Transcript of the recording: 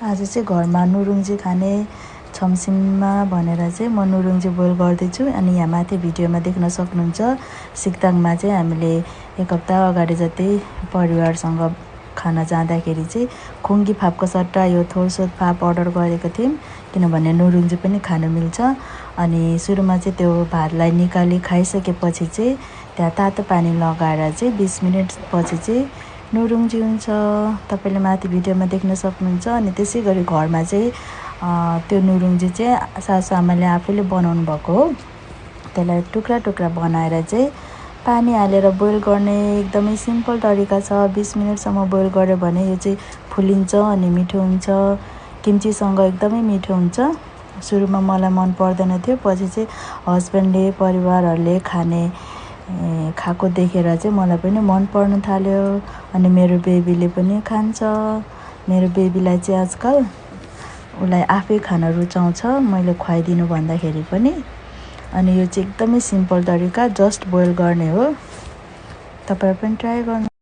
आज चाहिँ घरमा नुरुङ्जी खाने छमसिममा भनेर चाहिँ म नुरुङ्जी बोइल गर्दैछु। अनि यहाँ माथि भिडियोमा देख्न सक्नुहुन्छ सिक्ताङमा चाहिँ हामीले एक हप्ता अगाडि जति परिवारसँग खाना जाँदाखेरि चाहिँ खुङ्गी फापको सट्टा यो थोर्सो फाप अर्डर गरेको थियौँ, किनभने नुरुङ्जी पनि खान मिल्छ। अनि सुरुमा चाहिँ त्यो भातलाई निकाली खाइसकेपछि चाहिँ त्यहाँ तातो पानी लगाएर चाहिँ 20 मिनट पछि चाहिँ नुरुङ्जी हुन्छ। तपाईले माथि भिडियोमा देख्न सक्नुहुन्छ। अनि त्यसै गरी घरमा चाहिँ त्यो नुरुङ्जी चाहिँ सासूआमाले आफैले बनाउनु भएको हो। त्यसलाई टुक्रा टुक्रा बनाएर चाहिँ पानी हालेर बोइल गर्ने एकदमै सिम्पल तरिका छ। 20 मिनटसम्म बोइल गर्यो भने यो चाहिँ फुलिन्छ अनि मिठो हुन्छ। किम्चीसँग एकदमै मिठो हुन्छ। सुरुमा मलाई मन पर्दैन थियो, पछि चाहिँ हस्बेन्डले परिवारहरूले खाएको देखेर चाहिँ मलाई पनि मन पर्न थाल्यो। अनि मेरो बेबीले पनि खान्छ। मेरो बेबीलाई चाहिँ आजकल उसलाई आफै खान रुचाउँछ मैले खुवाइदिनु भन्दाखेरि पनि। अनि यो चाहिँ एकदमै सिम्पल तरिका, जस्ट बोइल गर्ने हो। तपाईहरु पनि ट्राई गर्नु।